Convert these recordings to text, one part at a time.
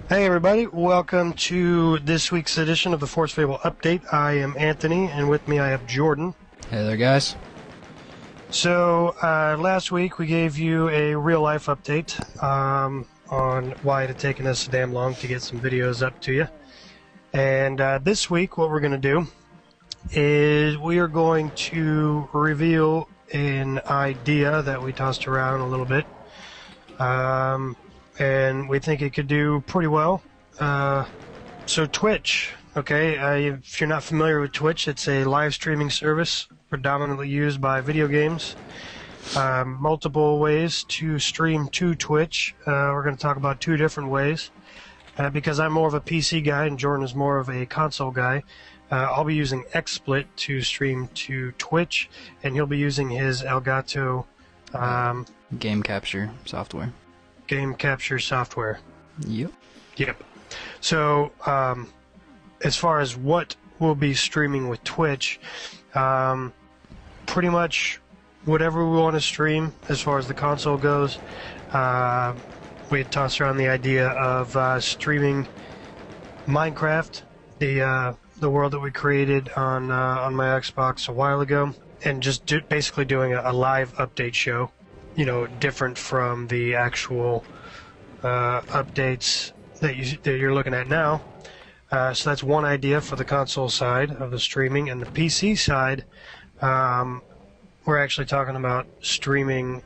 Hey everybody, welcome to this week's edition of the Forced Fable Update. I am Anthony, and with me I have Jordan. Hey there, guys. So, last week we gave you a real-life update on why it had taken us so damn long to get some videos up to you. And this week what we're going to do is we are going to reveal an idea that we tossed around a little bit. And we think it could do pretty well. So Twitch, okay, if you're not familiar with Twitch, it's a live streaming service predominantly used by video games. Multiple ways to stream to Twitch. We're going to talk about two different ways. Because I'm more of a PC guy and Jordan is more of a console guy, I'll be using XSplit to stream to Twitch, and he'll be using his Elgato Game capture software. game capture software. Yep. Yep. So, as far as what we'll be streaming with Twitch, pretty much whatever we want to stream as far as the console goes. We had tossed around the idea of streaming Minecraft, the world that we created on my Xbox a while ago, and just basically doing a live update show. You know, different from the actual updates that you're looking at now. So that's one idea for the console side of the streaming, and the PC side, we're actually talking about streaming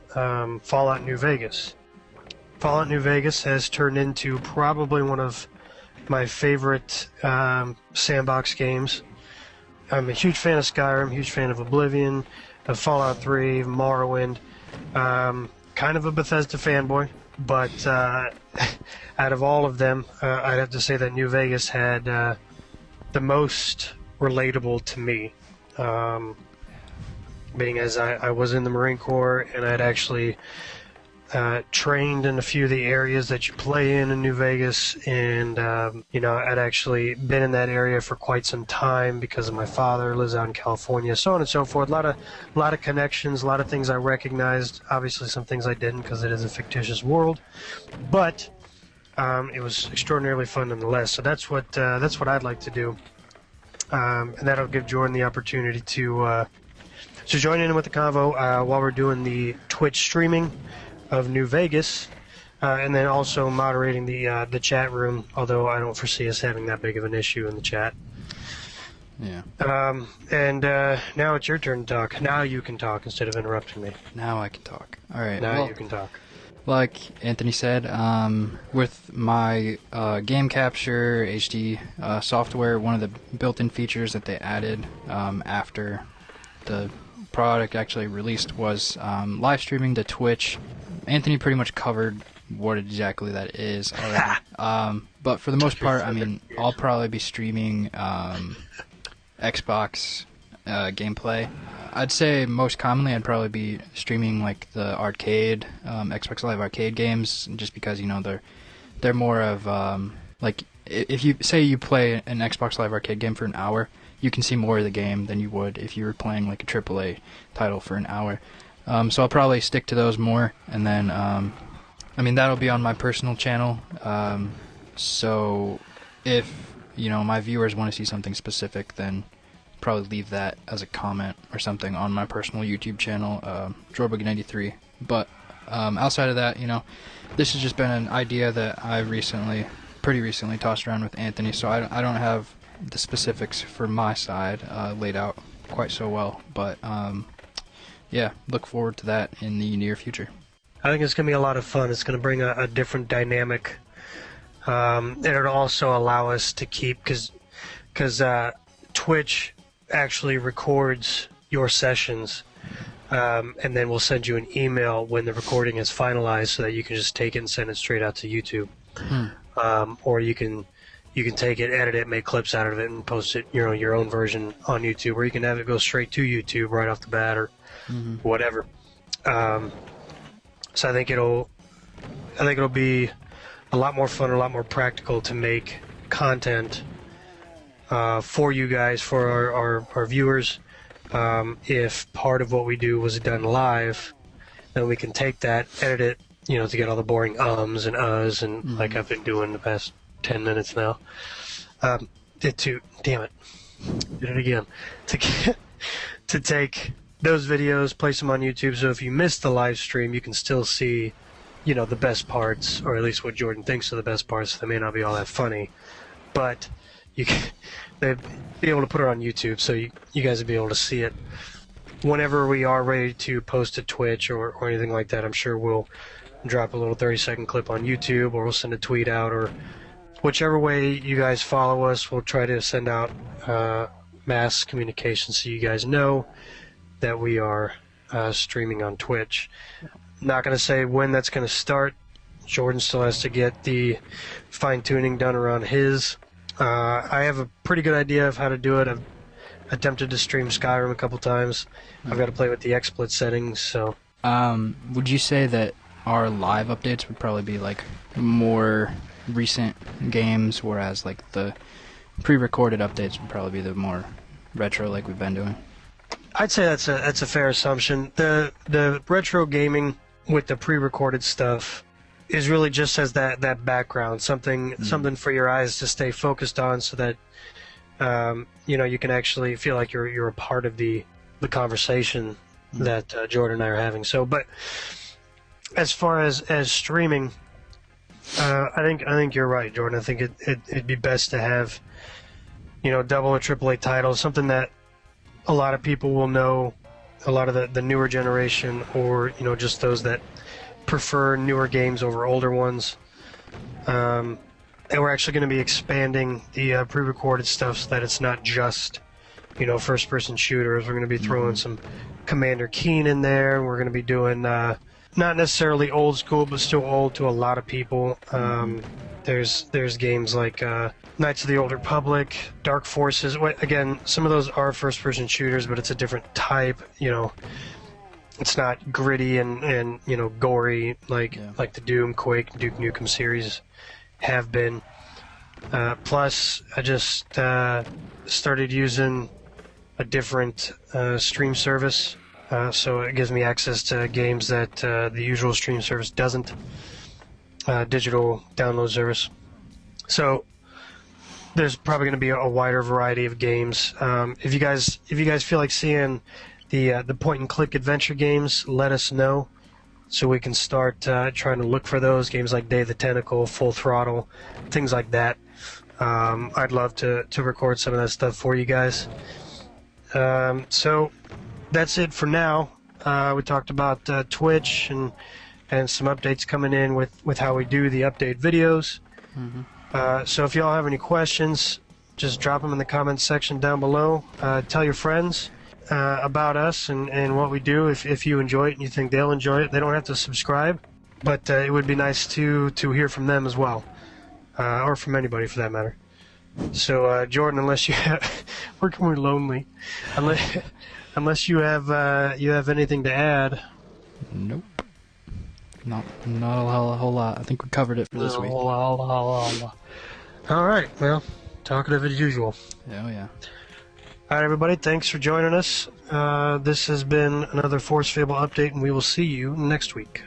Fallout New Vegas. Fallout New Vegas has turned into probably one of my favorite sandbox games. I'm a huge fan of Skyrim, huge fan of Oblivion, of Fallout 3, Morrowind. Kind of a Bethesda fanboy, but out of all of them, I'd have to say that New Vegas had the most relatable to me, being as I was in the Marine Corps and I'd actually trained in a few of the areas that you play in New Vegas, and I'd actually been in that area for quite some time because of my father lives out in California, so on and so forth. A lot of connections, a lot of things I recognized. Obviously, some things I didn't because it is a fictitious world, but it was extraordinarily fun nonetheless. So that's what I'd like to do, and that'll give Jordan the opportunity to join in with the convo while we're doing the Twitch streaming of New Vegas, and then also moderating the chat room, although I don't foresee us having that big of an issue in the chat. Yeah. And now it's your turn to talk. Now you can talk instead of interrupting me. Now I can talk. All right. Now well, you can talk. Like Anthony said, with my game capture HD software, one of the built-in features that they added after the product actually released was live streaming to Twitch. Anthony pretty much covered what exactly that is already. But for the most part, I mean, I'll probably be streaming Xbox gameplay. I'd say most commonly I'd probably be streaming like the arcade, Xbox Live Arcade games, just because, you know, they're more of like, if you say you play an Xbox Live Arcade game for an hour, you can see more of the game than you would if you were playing like a AAA title for an hour. So I'll probably stick to those more, and then I mean, that'll be on my personal channel. So if, you know, my viewers want to see something specific, then probably leave that as a comment or something on my personal YouTube channel, Jorboogie93. But outside of that, you know, this has just been an idea that I pretty recently tossed around with Anthony, so I don't have the specifics for my side laid out quite so well, but yeah, look forward to that in the near future. I think it's going to be a lot of fun. It's going to bring a different dynamic, and it'll also allow us to keep, because Twitch actually records your sessions, and then we'll send you an email when the recording is finalized, so that you can just take it and send it straight out to YouTube. Or you can take it, edit it, make clips out of it, and post it, you know, your own version on YouTube, or you can have it go straight to YouTube right off the bat, or whatever. So I think it'll be a lot more fun, a lot more practical to make content for you guys, for our viewers. If part of what we do was done live, then we can take that, edit it, you know, to get all the boring ums and uhs and like I've been doing the past 10 minutes now. Damn it. Did it again. To take those videos, place them on YouTube, so if you missed the live stream, you can still see, you know, the best parts, or at least what Jordan thinks are the best parts. They may not be all that funny, but they'd be able to put it on YouTube, so you guys would be able to see it whenever we are ready to post to Twitch or anything like that. I'm sure we'll drop a little 30-second clip on YouTube, or we'll send a tweet out, or whichever way you guys follow us, we'll try to send out mass communication so you guys know that we are streaming on Twitch. Not going to say when that's going to start. Jordan still has to get the fine-tuning done around his. I have a pretty good idea of how to do it. I've attempted to stream Skyrim a couple times. I've got to play with the XSplit settings. So, would you say that our live updates would probably be like more recent games, whereas like the pre-recorded updates would probably be the more retro, like we've been doing? I'd say that's a fair assumption. The retro gaming with the pre-recorded stuff is really just as that background, something for your eyes to stay focused on, so that you know, you can actually feel like you're a part of the conversation that Jordan and I are having. So, but as far as streaming, I think you're right, Jordan. I think it'd be best to have, you know, double or triple A titles, something that a lot of people will know, a lot of the newer generation, or, you know, just those that prefer newer games over older ones. And we're actually going to be expanding the pre-recorded stuff so that it's not just, you know, first-person shooters. We're going to be throwing some Commander Keen in there. We're going to be doing not necessarily old school, but still old to a lot of people. There's games like Knights of the Old Republic, Dark Forces. Again, some of those are first-person shooters, but it's a different type. You know, it's not gritty and you know, gory like the Doom, Quake, Duke Nukem series have been. Plus, I just started using a different stream service, so it gives me access to games that the usual stream service doesn't. Digital download service. So there's probably going to be a wider variety of games. If you guys feel like seeing the point-and-click adventure games, let us know, so we can start trying to look for those games like Day of the Tentacle, Full Throttle, things like that. I'd love to record some of that stuff for you guys. So that's it for now. We talked about Twitch and some updates coming in with how we do the update videos. So if y'all have any questions, just drop them in the comments section down below. Tell your friends about us and what we do. If you enjoy it and you think they'll enjoy it, they don't have to subscribe, but it would be nice to hear from them as well, or from anybody for that matter. So Jordan, unless you have, we're lonely, unless you have anything to add. Nope. Not a whole lot. I think we covered it for this week. All right, well, talkative as usual. Oh yeah. All right, everybody, thanks for joining us. This has been another Forced Fable update, and we will see you next week.